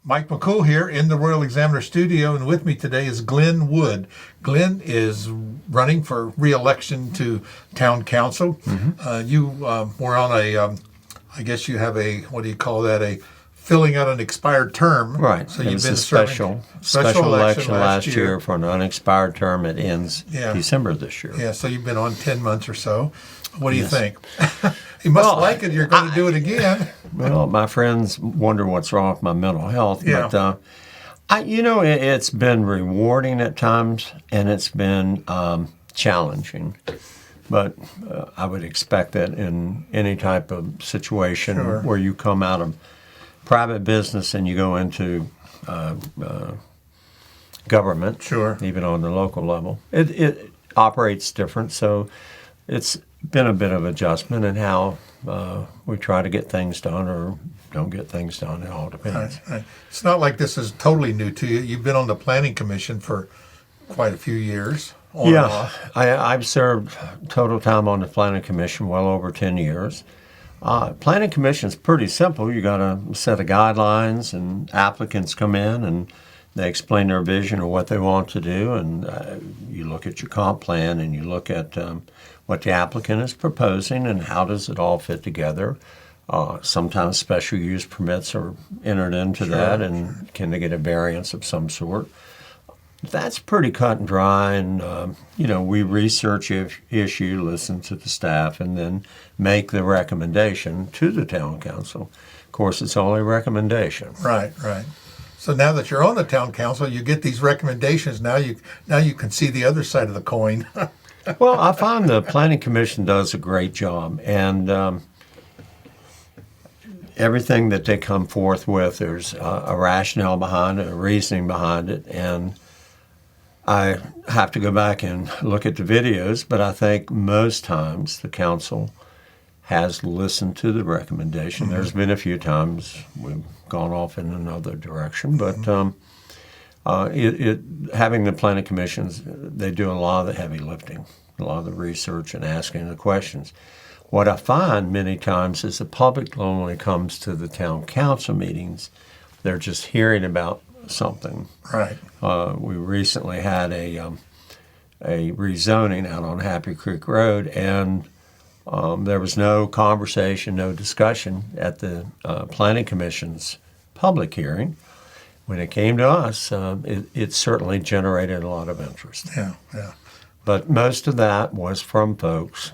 Mike McCool here in the Royal Examiner studio, and with me today is Glenn Wood. Glenn is running for re-election to town council. You were on I guess you have a, what do you call that, a filling out an expired term. Right. So it you've was been a special election last year for an unexpired term. It ends December this year. Yeah, so you've been on 10 months or so. What do you think? You must like it. You're going to do it again. Well, my friends wonder what's wrong with my mental health. Yeah. But, it's been rewarding at times, and it's been challenging. But I would expect that in any type of situation where you come out of private business and you go into government, even on the local level, it operates different. So it's been a bit of adjustment in how we try to get things done or don't get things done. It all depends. Right. It's not like this is totally new to you. You've been on the Planning Commission for quite a few years. I've served total time on the Planning Commission well over 10 years. Planning Commission is pretty simple. You got a set of guidelines, and applicants come in and they explain their vision or what they want to do, and you look at your comp plan and you look at what the applicant is proposing and how does it all fit together. Sometimes special use permits are entered into that, and can they get a variance of some sort? That's pretty cut and dry, and we research issue, listen to the staff, and then make the recommendation to the town council. Of course, it's only a recommendation. Right. So now that you're on the town council, you get these recommendations. Now you can see the other side of the coin. Well, I find the Planning Commission does a great job, and everything that they come forth with, there's a rationale behind it, a reasoning behind it, and I have to go back and look at the videos, but I think most times the council has listened to the recommendation. There's been a few times we've gone off in another direction, but having the planning commissions, they do a lot of the heavy lifting, a lot of the research and asking the questions. What I find many times is the public only comes to the town council meetings. They're just hearing about something. Right. We recently had a rezoning out on Happy Creek Road, and there was no conversation, no discussion at the Planning Commission's public hearing. When it came to us, it certainly generated a lot of interest. Yeah. But most of that was from folks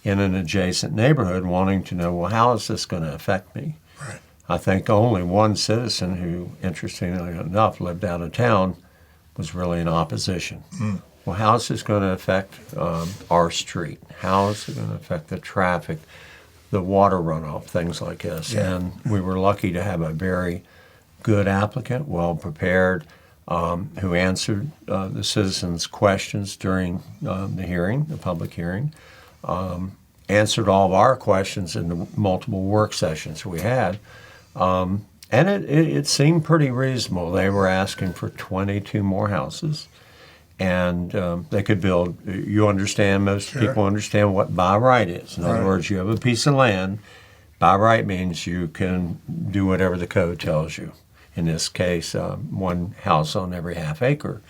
in an adjacent neighborhood wanting to know, well, how is this going to affect me? Right. I think only one citizen who, interestingly enough, lived out of town was really in opposition. Well, how is this going to affect our street? How is it going to affect the traffic, the water runoff, things like this? Yeah. And we were lucky to have a very good applicant, well prepared, who answered the citizens' questions during the hearing, the public hearing, answered all of our questions in the multiple work sessions we had. And it seemed pretty reasonable. They were asking for 22 more houses, and they could build. You understand, most people understand what by right is. In other words, you have a piece of land. By right means you can do whatever the code tells you. In this case, one house on every half acre.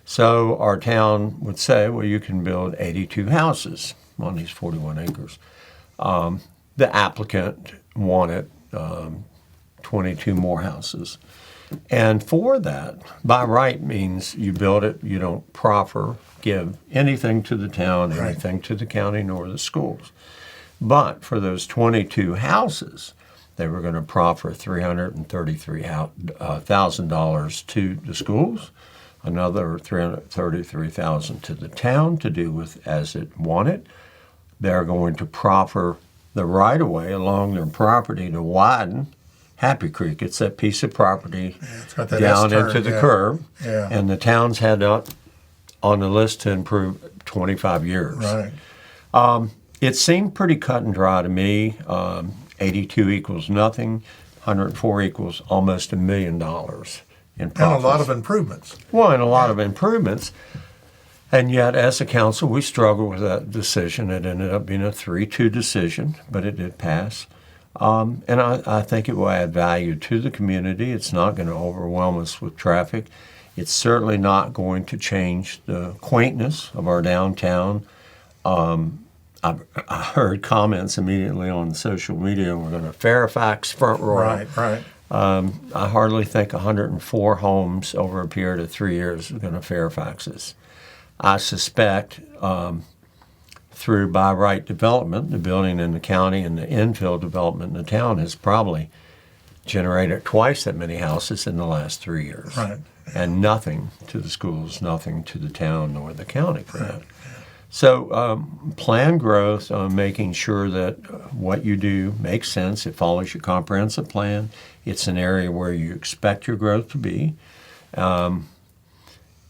So our town would say, well, you can build 82 houses on these 41 acres. The applicant wanted 22 more houses. And for that, by right means you build it, you don't proffer, give anything to the town, anything to the county, nor the schools. But for those 22 houses, they were going to proffer $333,000 to the schools, another $333,000 to the town to do with as it wanted. They're going to proffer the right-of-way along their property to widen Happy Creek. It's that piece of property down into the curve. Yeah. And the town's had that on the list to improve 25 years. Right. It seemed pretty cut and dry to me. 82 equals nothing. 104 equals almost $1 million in profits. And a lot of improvements. Well, and a lot of improvements. And yet, as a council, we struggled with that decision. It ended up being a 3-2 decision, but it did pass. And I think it will add value to the community. It's not going to overwhelm us with traffic. It's certainly not going to change the quaintness of our downtown. I heard comments immediately on social media, we're going to Fairfax front row. Right. I hardly think 104 homes over a period of 3 years are going to Fairfaxes. I suspect through by right development, the building in the county and the infill development in the town has probably generated twice that many houses in the last 3 years. Right. And nothing to the schools, nothing to the town nor the county for that. So plan growth, making sure that what you do makes sense. It follows your comprehensive plan. It's an area where you expect your growth to be.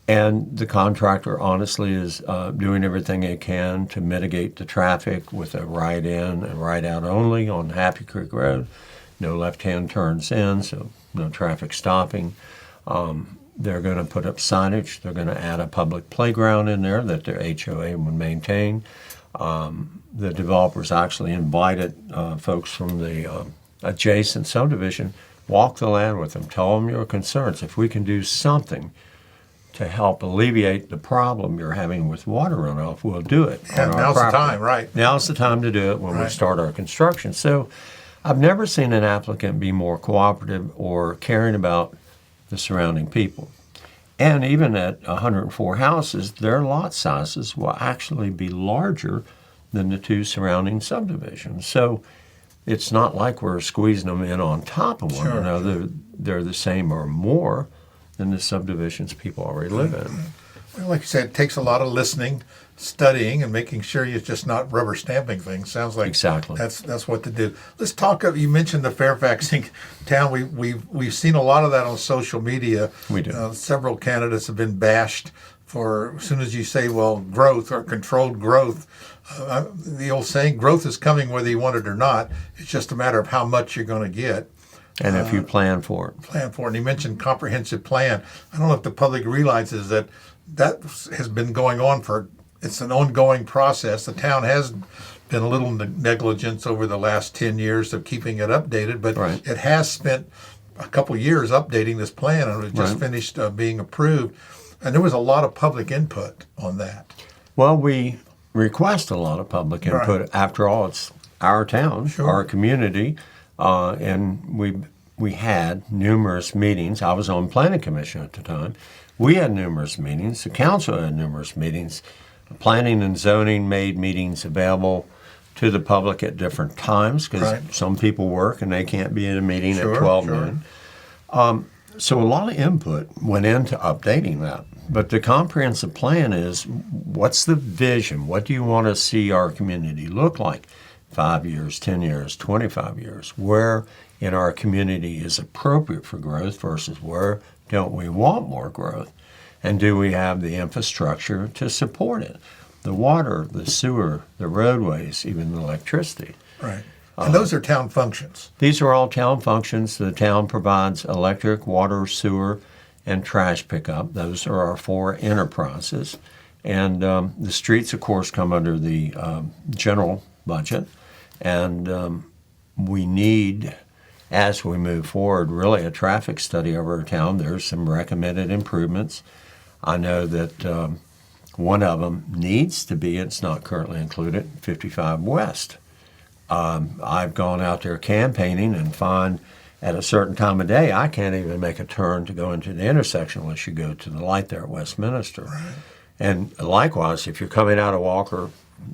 And the contractor honestly is doing everything they can to mitigate the traffic with a right in and right out only on Happy Creek Road. No left-hand turns in, so no traffic stopping. They're going to put up signage. They're going to add a public playground in there that their HOA would maintain. The developers actually invited folks from the adjacent subdivision, walk the land with them, tell them your concerns. If we can do something to help alleviate the problem you're having with water runoff, we'll do it. Yeah, now's the time, right. Now's the time to do it when we start our construction. So I've never seen an applicant be more cooperative or caring about the surrounding people. And even at 104 houses, their lot sizes will actually be larger than the two surrounding subdivisions. So it's not like we're squeezing them in on top of one another. They're the same or more than the subdivisions people already live in. Well, like you said, it takes a lot of listening, studying, and making sure you're just not rubber stamping things. Sounds like Exactly. that's what to do. Let's talk. You mentioned the Fairfax town. We've seen a lot of that on social media. We do. Several candidates have been bashed for as soon as you say, well, growth or controlled growth. The old saying, growth is coming whether you want it or not. It's just a matter of how much you're going to get. And if you plan for it. Plan for it. And you mentioned comprehensive plan. I don't know if the public realizes that has been going on it's an ongoing process. The town has been a little negligence over the last 10 years of keeping it updated, but it has spent a couple years updating this plan, and it was just finished being approved. And there was a lot of public input on that. Well, we request a lot of public input. After all, it's our town, our community, and we had numerous meetings. I was on planning commission at the time. We had numerous meetings. The council had numerous meetings. Planning and zoning made meetings available to the public at different times because some people work and they can't be at a meeting at 12 noon. So a lot of input went into updating that. But the comprehensive plan is, what's the vision? What do you want to see our community look like? 5 years, 10 years, 25 years. Where in our community is appropriate for growth versus where don't we want more growth? And do we have the infrastructure to support it? The water, the sewer, the roadways, even the electricity. Right. And those are town functions. These are all town functions. The town provides electric, water, sewer, and trash pickup. Those are our four enterprises. And the streets, of course, come under the general budget. And we need, as we move forward, really a traffic study of our town. There's some recommended improvements. I know that one of them needs to be, it's not currently included, 55 West. I've gone out there campaigning and find at a certain time of day, I can't even make a turn to go into the intersection unless you go to the light there at Westminster. Right. And likewise, if you're coming out of Walker,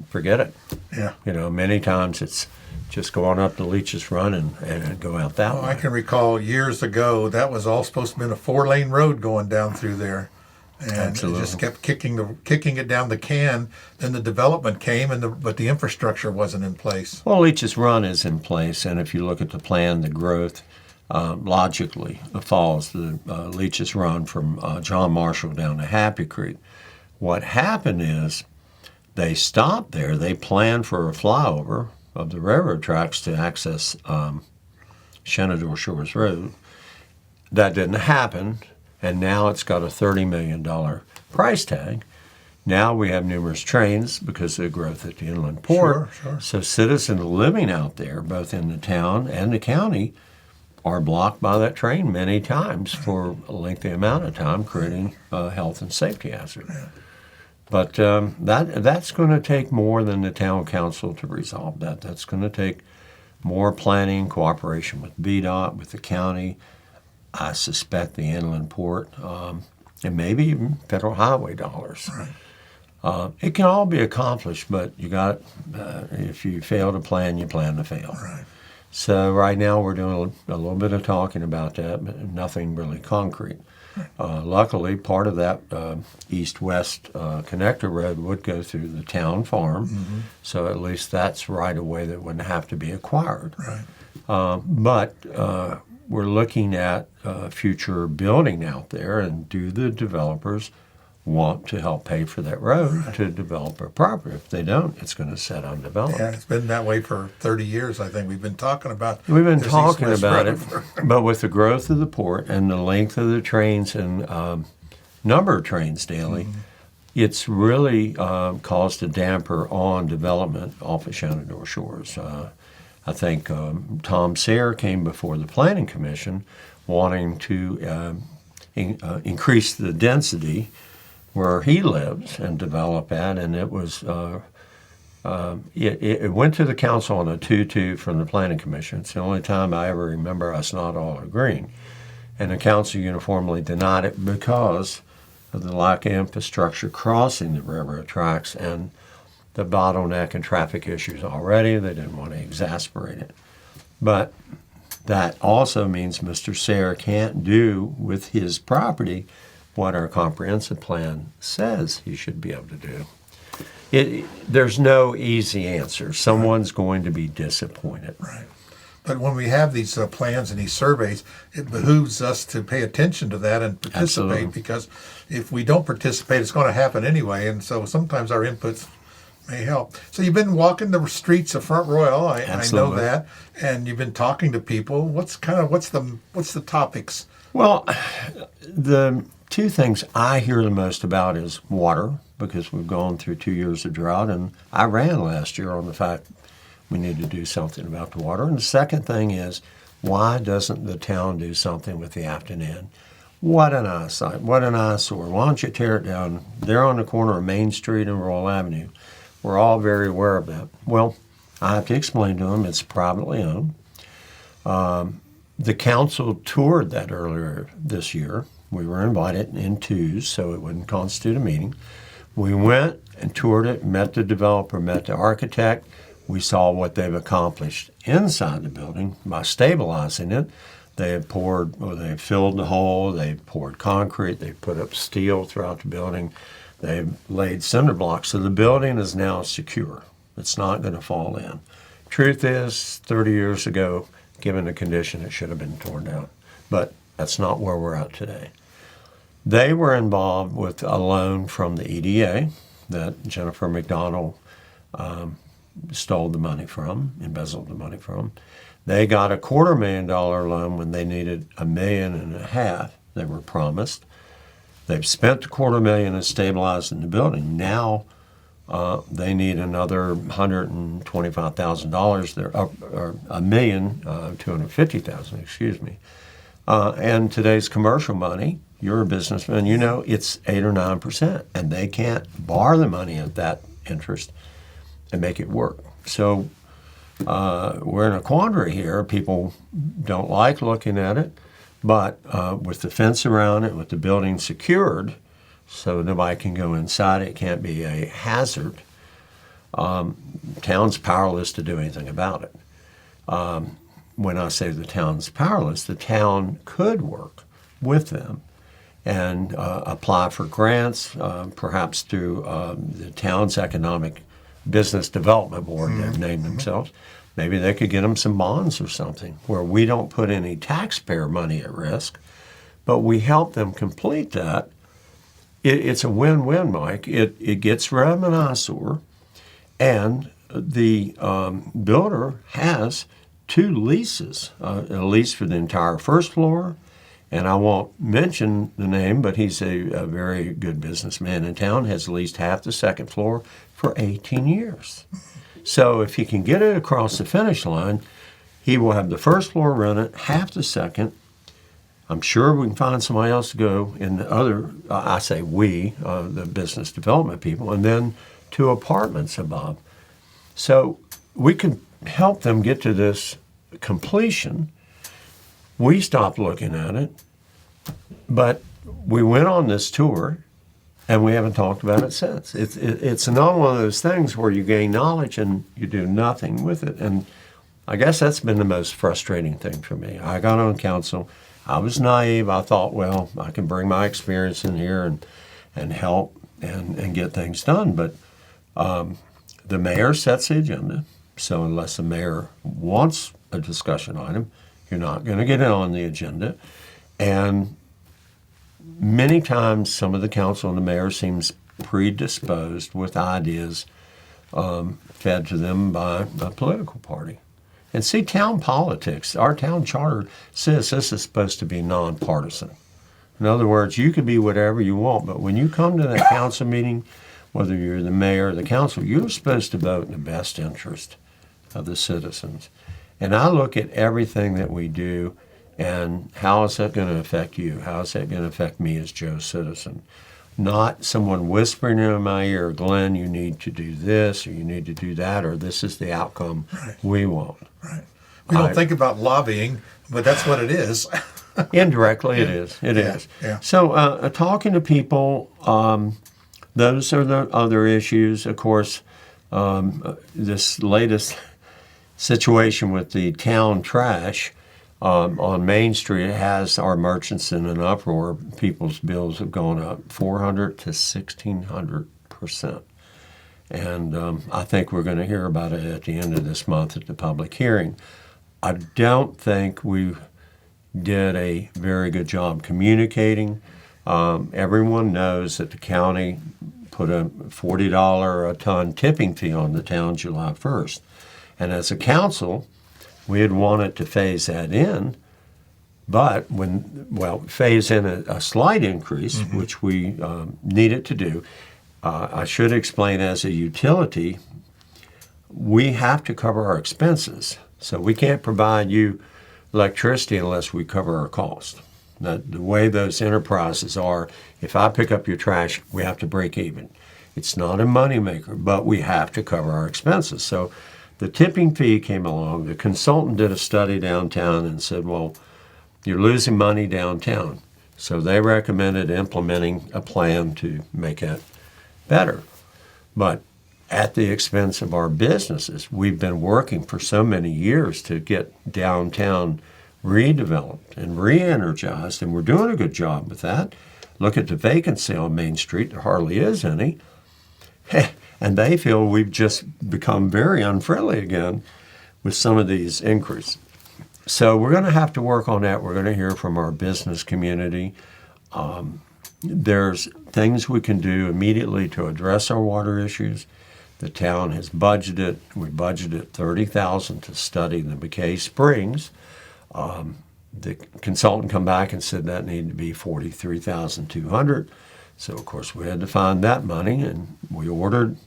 forget it. Yeah. You know, many times it's just go on up to Leach's Run and go out that way. I can recall years ago, that was all supposed to be a 4-lane road going down through there. And Absolutely. it just kept kicking it down the can. Then the development came, but the infrastructure wasn't in place. Well, Leach's Run is in place, and if you look at the plan, the growth logically follows the Leach's Run from John Marshall down to Happy Creek. What happened is they stopped there. They planned for a flyover of the railroad tracks to access Shenandoah Shores Road. That didn't happen, and now it's got a $30 million price tag. Now we have numerous trains because of the growth at the inland port. Sure. So citizens living out there, both in the town and the county, are blocked by that train many times for a lengthy amount of time, creating a health and safety hazard. Yeah. But that's going to take more than the town council to resolve that. That's going to take more planning, cooperation with VDOT, with the county, I suspect the inland port, and maybe even federal highway dollars. Right. It can all be accomplished, but you got if you fail to plan, you plan to fail. Right. So right now we're doing a little bit of talking about that, but nothing really concrete. Luckily, part of that east-west connector road would go through the town farm, so at least that's right away that wouldn't have to be acquired. Right. But we're looking at future building out there, and do the developers want to help pay for that road to develop a property? If they don't, it's going to sit undeveloped. Yeah, it's been that way for 30 years, I think. We've been talking about We've been this talking east-west about road it, but with the growth of the port and the length of the trains and number of trains daily, it's really caused a damper on development off of Shenandoah Shores. I think Tom Sayre came before the Planning Commission wanting to increase the density where he lives and develop that, and it was it went to the council on a 2-2 from the Planning Commission. It's the only time I ever remember us not all agreeing, and the council uniformly denied it because of the lack of infrastructure crossing the railroad tracks and the bottleneck and traffic issues already. They didn't want to exasperate it, but that also means Mr. Sayre can't do with his property what our comprehensive plan says he should be able to do. There's no easy answer. Someone's going to be disappointed. Right. But when we have these plans and these surveys, it behooves us to pay attention to that and participate. Absolutely. Because if we don't participate, it's going to happen anyway. And so sometimes our inputs may help. So you've been walking the streets of Front Royal. I know that, and you've been talking to people. What's the topics? Well, the two things I hear the most about is water, because we've gone through 2 years of drought, and I ran last year on the fact we need to do something about the water. And the second thing is, why doesn't the town do something with the Afton Inn? What an eyesight, what an eyesore. Why don't you tear it down? They're on the corner of Main Street and Royal Avenue. We're all very aware of that. Well, I have to explain to them it's privately owned. The council toured that earlier this year. We were invited in twos, so it wouldn't constitute a meeting. We went and toured it, met the developer, met the architect. We saw what they've accomplished inside the building by stabilizing it. They have they've filled the hole, they've poured concrete, they've put up steel throughout the building, they've laid cinder blocks. So the building is now secure. It's not going to fall in. Truth is, 30 years ago, given the condition, it should have been torn down. But that's not where we're at today. They were involved with a loan from the EDA that Jennifer McDonald stole the money from, embezzled the money from. They got a $250,000 loan when they needed $1.5 million. They were promised. They've spent the $250,000 and stabilizing the building. Now they need another $125,000. They're up, or $1,250,000. Excuse me. And today's commercial money, you're a businessman, you know it's 8 or 9%, and they can't borrow the money at that interest and make it work. So we're in a quandary here. People don't like looking at it, but with the fence around it, with the building secured so nobody can go inside, it can't be a hazard. Town's powerless to do anything about it. When I say the town's powerless, the town could work with them and apply for grants, perhaps through the town's economic business development board, they've named themselves. Maybe they could get them some bonds or something where we don't put any taxpayer money at risk, but we help them complete that. It's a win-win, Mike. It gets rid of an eyesore, and the builder has 2 leases, a lease for the entire first floor and I won't mention the name, but he's a very good businessman in town, has leased half the second floor for 18 years. So if he can get it across the finish line, he will have the first floor rented, half the second. I'm sure we can find somebody else to go in the other, I say we, the business development people, and then 2 apartments above. So we can help them get to this completion. We stopped looking at it, but we went on this tour, and we haven't talked about it since. It's not one of those things where you gain knowledge and you do nothing with it. And I guess that's been the most frustrating thing for me. I got on council. I was naive. I thought, well, I can bring my experience in here and help and get things done. But the mayor sets the agenda. So unless the mayor wants a discussion item, you're not going to get it on the agenda. And many times some of the council and the mayor seems predisposed with ideas fed to them by a political party. And see, town politics, our town charter says this is supposed to be nonpartisan. In other words, you can be whatever you want, but when you come to that council meeting, whether you're the mayor or the council, you're supposed to vote in the best interest of the citizens. And I look at everything that we do and how is that going to affect you? How is that going to affect me as Joe's citizen? Not someone whispering in my ear, Glenn, you need to do this or you need to do that or this is the outcome we want. Right. We don't think about lobbying, but that's what it is. Indirectly, it is. It is. Yeah. So talking to people, those are the other issues. Of course, this latest situation with the town trash on Main Street has our merchants in an uproar. People's bills have gone up 400 to 1,600%. And I think we're going to hear about it at the end of this month at the public hearing. I don't think we did a very good job communicating. Everyone knows that the county put a $40 a ton tipping fee on the town July 1st. And as a council, we had wanted to phase that in, but phase in a slight increase, which we needed to do. I should explain as a utility, we have to cover our expenses. So we can't provide you electricity unless we cover our cost. Now, the way those enterprises are, if I pick up your trash, we have to break even. It's not a moneymaker, but we have to cover our expenses. So the tipping fee came along. The consultant did a study downtown and said, well, you're losing money downtown. So they recommended implementing a plan to make it better. But at the expense of our businesses, we've been working for so many years to get downtown redeveloped and re-energized, and we're doing a good job with that. Look at the vacancy on Main Street. There hardly is any. And they feel we've just become very unfriendly again with some of these increases. So we're going to have to work on that. We're going to hear from our business community. There's things we can do immediately to address our water issues. The town has budgeted. We budgeted $30,000 to study the McKay Springs. The consultant come back and said that needed to be $43,200. So, of course, we had to find that money, and we ordered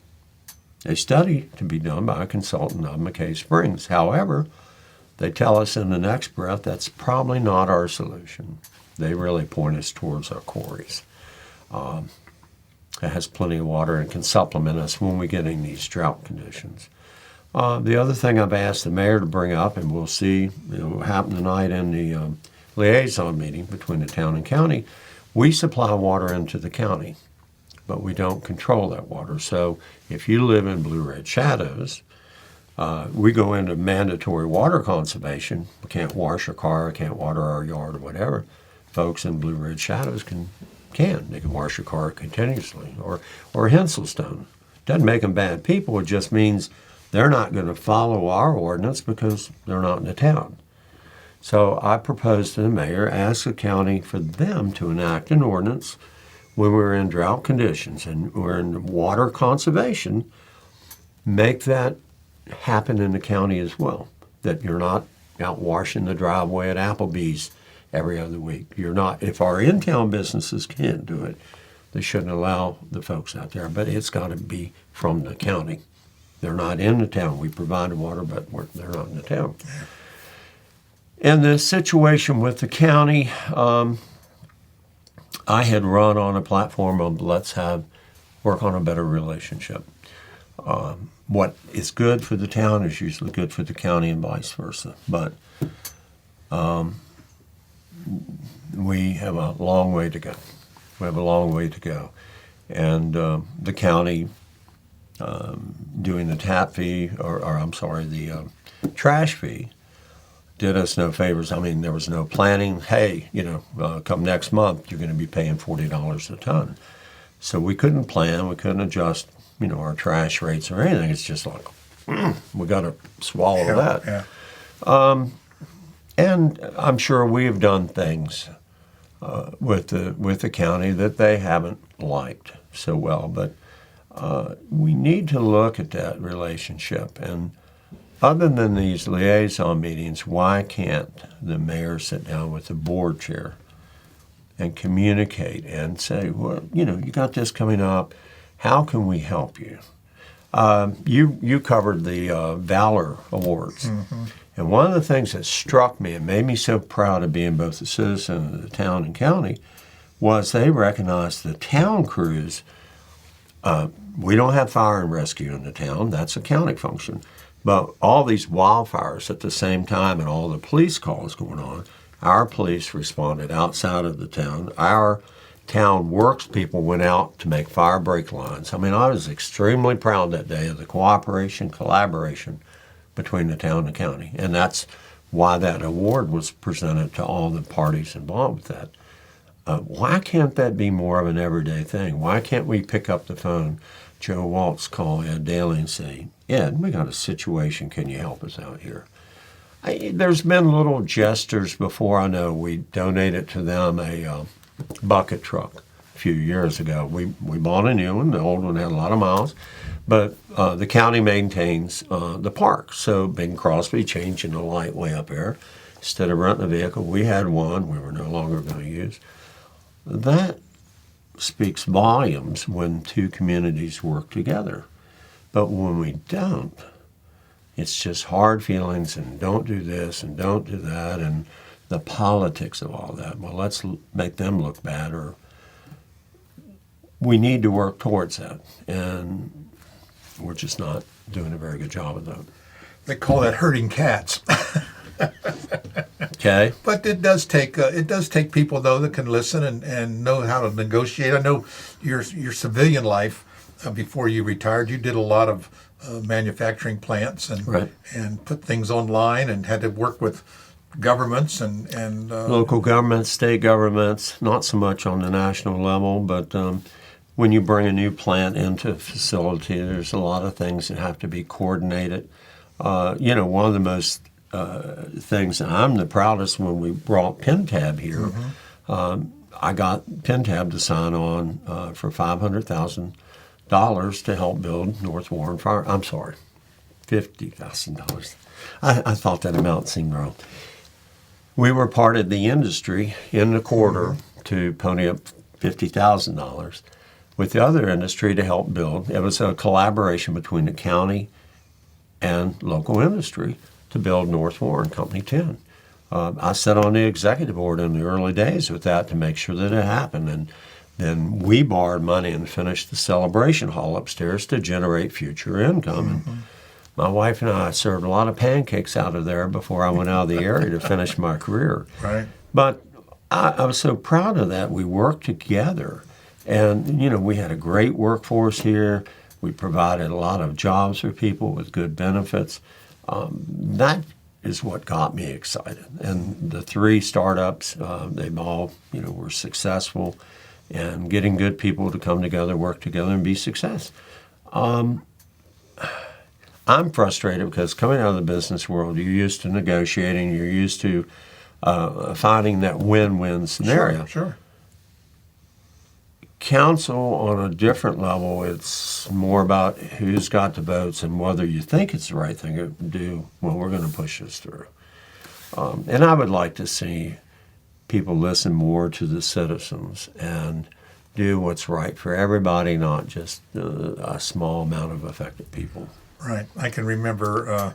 a study to be done by a consultant of McKay Springs. However, they tell us in the next breath that's probably not our solution. They really point us towards our quarries. It has plenty of water and can supplement us when we get in these drought conditions. The other thing I've asked the mayor to bring up, and we'll see what happened tonight in the liaison meeting between the town and county, we supply water into the county, but we don't control that water. So if you live in Blue Ridge Shadows, we go into mandatory water conservation. We can't wash our car, can't water our yard or whatever. Folks in Blue Ridge Shadows can. They can wash your car continuously. Or Henselstone. Doesn't make them bad people. It just means they're not going to follow our ordinance because they're not in the town. So I proposed to the mayor, ask the county for them to enact an ordinance when we're in drought conditions and we're in water conservation, make that happen in the county as well, that you're not out washing the driveway at Applebee's every other week. You're not, if our in-town businesses can't do it, they shouldn't allow the folks out there, but it's got to be from the county. They're not in the town. We provide water, but they're not in the town. And the situation with the county, I had run on a platform of let's work on a better relationship. What is good for the town is usually good for the county and vice versa. But we have a long way to go. And the county doing the tap fee, or I'm sorry, the trash fee, did us no favors. I mean, there was no planning. Hey, come next month, you're going to be paying $40 a ton. So we couldn't plan. We couldn't adjust, our trash rates or anything. It's just like, we got to swallow that. Yeah. And I'm sure we have done things with the county that they haven't liked so well. But we need to look at that relationship. And other than these liaison meetings, why can't the mayor sit down with the board chair and communicate and say, well, you got this coming up. How can we help you? You covered the Valor Awards. Mm-hmm. And one of the things that struck me and made me so proud of being both a citizen of the town and county was they recognized the town crews. We don't have fire and rescue in the town. That's a county function. But all these wildfires at the same time and all the police calls going on, our police responded outside of the town. Our town works people went out to make fire break lines. I mean, I was extremely proud that day of the collaboration between the town and the county. And that's why that award was presented to all the parties involved with that. Why can't that be more of an everyday thing? Why can't we pick up the phone, Joe Waltz call Ed Daly and say, Ed, we got a situation. Can you help us out here? There's been little gestures before. I know we donated to them a bucket truck a few years ago. We bought a new one. The old one had a lot of miles. But the county maintains the park. So Bing Crosby changing the light way up there. Instead of renting a vehicle, we had one we were no longer going to use. That speaks volumes when two communities work together. But when we don't, it's just hard feelings and don't do this and don't do that and the politics of all that. Well, let's make them look bad, or we need to work towards that. And we're just not doing a very good job of that. They call that herding cats. Okay. But it does take people though that can listen and know how to negotiate. I know your civilian life before you retired, you did a lot of manufacturing plants and right. and put things online and had to work with governments and local governments, state governments, not so much on the national level, but when you bring a new plant into a facility, there's a lot of things that have to be coordinated. One of the most things that I'm the proudest when we brought PennTab here, mm-hmm. I got PennTab to sign on for $500,000 to help build North Warren Fire. I'm sorry, $50,000. I thought that amount seemed wrong. We were part of the industry in the quarter mm-hmm. to pony up $50,000 with the other industry to help build. It was a collaboration between the county and local industry to build North Warren Company 10. I sat on the executive board in the early days with that to make sure that it happened. And then we borrowed money and finished the celebration hall upstairs to generate future income. Mm-hmm. And my wife and I served a lot of pancakes out of there before I went out of the area to finish my career. Right. But I was so proud of that. We worked together. And, we had a great workforce here. We provided a lot of jobs for people with good benefits. That is what got me excited. And the three startups, they've all, were successful and getting good people to come together, work together, and be success. I'm frustrated because coming out of the business world, you're used to negotiating, you're used to finding that win-win scenario. Sure. Council on a different level, it's more about who's got the votes and whether you think it's the right thing to do. Well, we're going to push this through. And I would like to see people listen more to the citizens and do what's right for everybody, not just a small amount of affected people. Right. I can remember a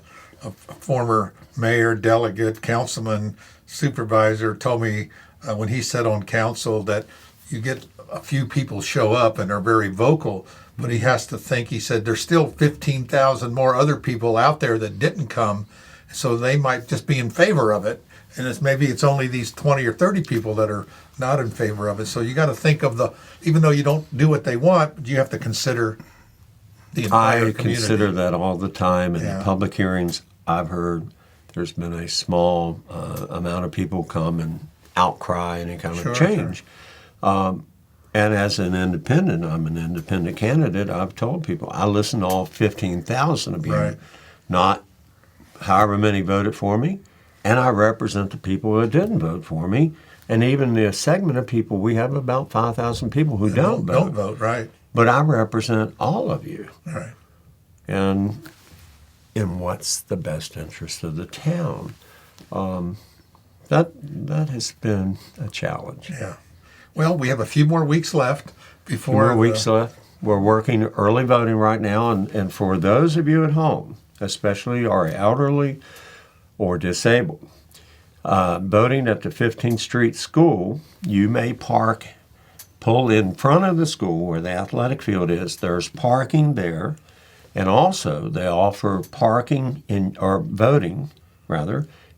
former mayor, delegate, councilman, supervisor told me when he sat on council that you get a few people show up and are very vocal, but he has to think, he said, there's still 15,000 more other people out there that didn't come, so they might just be in favor of it. And maybe it's only these 20 or 30 people that are not in favor of it. So you got to think of even though you don't do what they want, you have to consider the entire community. I consider that all the time. In Yeah. the public hearings I've heard, there's been a small amount of people come and outcry any kind of change. Sure. And as an independent, I'm an independent candidate, I've told people, I listen to all 15,000 of you, Right. not however many voted for me, and I represent the people that didn't vote for me. And even the segment of people, we have about 5,000 people who don't vote. Don't vote, right. But I represent all of you. Right. And in what's the best interest of the town. That has been a challenge. Yeah. Well, we have a few more weeks left before. 4 weeks left. We're working early voting right now, and for those of you at home, especially our elderly or disabled, voting at the 15th Street School, you may pull in front of the school where the athletic field is. There's parking there, and also they offer voting in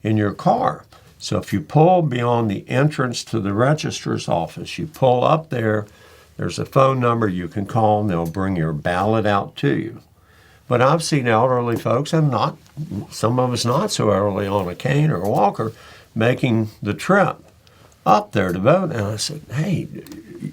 your car. So if you pull beyond the entrance to the registrar's office, you pull up there, there's a phone number you can call, and they'll bring your ballot out to you. But I've seen elderly folks, and some of us not so elderly, on a cane or a walker, making the trip up there to vote. And I said, hey,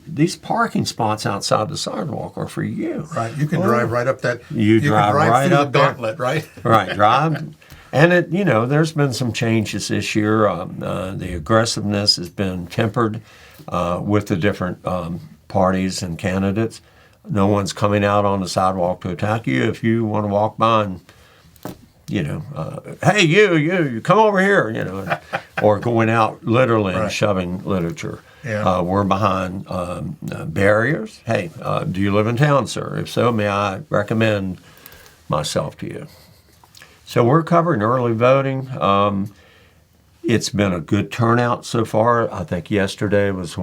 these parking spots outside the sidewalk are for you. Right. You can drive right up that. You drive can drive right through up the there. gauntlet, right? Right, drive. And there's been some changes this year. The aggressiveness has been tempered with the different parties and candidates. No one's coming out on the sidewalk to attack you. If you want to walk by and, hey, you come over here, or going out literally and shoving literature. Yeah. We're behind barriers. Hey, do you live in town, sir? If so, may I recommend myself to you? So we're covering early voting. It's been a good turnout so far. I think yesterday was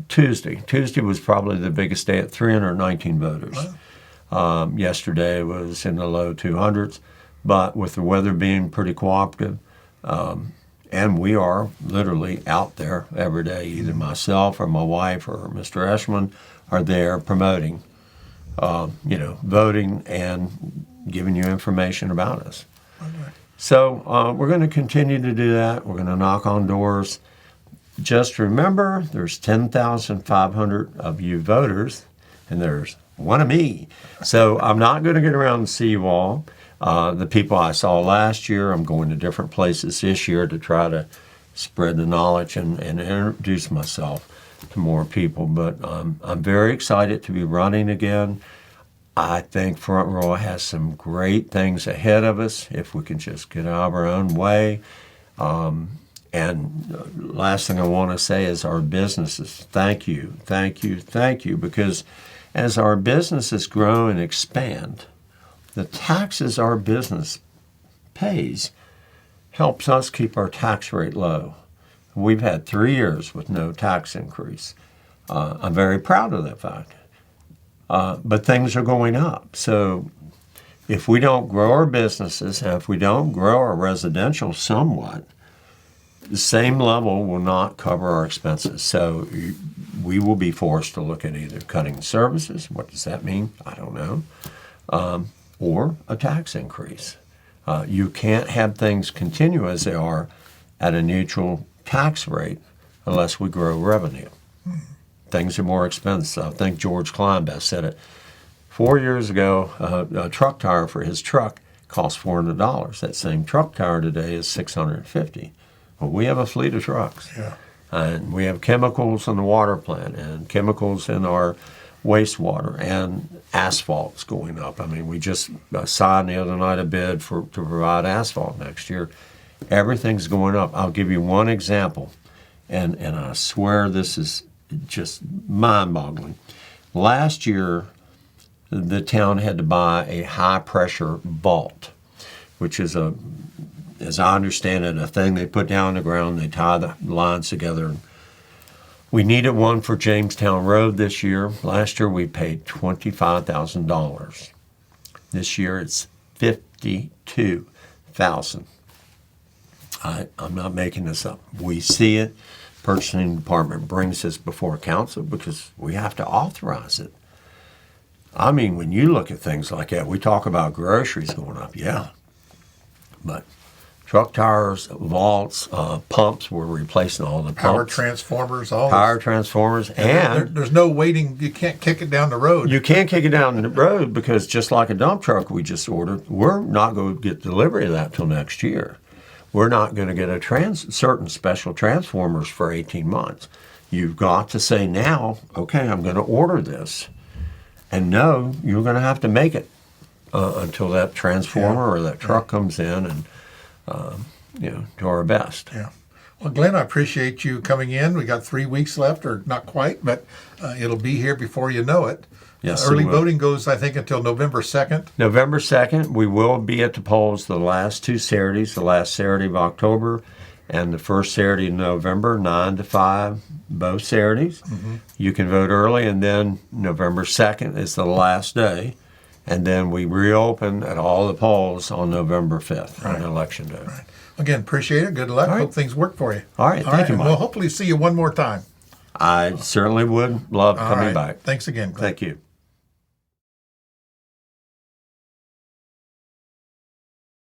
Tuesday. Tuesday was probably the biggest day at 319 voters. Wow. Yesterday was in the low 200s, but with the weather being pretty cooperative, and we are literally out there every day. Either myself or my wife or Mr. Eschman are there promoting voting and giving you information about us. Okay. So we're going to continue to do that. We're going to knock on doors. Just remember, there's 10,500 of you voters, and there's one of me. So I'm not going to get around and see you all. The people I saw last year, I'm going to different places this year to try to spread the knowledge and introduce myself to more people. But I'm very excited to be running again. I think Front Row has some great things ahead of us if we can just get out of our own way. And last thing I want to say is our businesses. Thank you, because as our businesses grow and expand, the taxes our business pays helps us keep our tax rate low. We've had 3 years with no tax increase. I'm very proud of that fact. But things are going up. So if we don't grow our businesses, and if we don't grow our residential somewhat, the same level will not cover our expenses. So we will be forced to look at either cutting services, what does that mean? I don't know, or a tax increase. You can't have things continue as they are at a neutral tax rate unless we grow revenue. Things are more expensive. I think George Kleinbest said it 4 years ago. A truck tire for his truck cost $400. That same truck tire today is $650. Well, we have a fleet of trucks, and we have chemicals in the water plant and chemicals in our wastewater, and asphalt's going up. I mean, we just signed the other night a bid to provide asphalt next year, Everything's going up. I'll give you one example, and I swear this is just mind-boggling. Last year, the town had to buy a high-pressure vault, which is as I understand it, a thing they put down on the ground, they tie the lines together. We needed one for Jamestown Road this year. Last year we paid $25,000. This year it's $52,000. I'm not making this up. We see it. Purchasing department brings this before council because we have to authorize it. I mean, when you look at things like that, we talk about groceries going up, yeah. But truck tires, vaults, pumps, we're replacing all the pumps. Power transformers, all Power this. transformers, and There's no waiting. You can't kick it down the road. you can't kick it down the road because just like a dump truck we just ordered, we're not going to get delivery of that till next year. We're not going to get certain special transformers for 18 months. You've got to say now, okay, I'm going to order this. And no, you're going to have to make it until that transformer or that truck comes in and, do our best. Yeah. Well, Glenn, I appreciate you coming in. We got 3 weeks left, or not quite, but it'll be here before you know it. Yes, Early it will. voting goes, I think, until November 2nd. November 2nd, we will be at the polls the last two Saturdays, the last Saturday of October and the first Saturday in November, 9 to 5, both Saturdays. Mm-hmm. You can vote early, and then November 2nd is the last day. And then we reopen at all the polls on November 5th on Election Day. Right. Again, appreciate it. Good luck. All right. Hope things work for you. All right. Thank you, and Mike. we'll hopefully see you one more time. I certainly would love All coming right. back. Thanks again, Glenn. Thank you.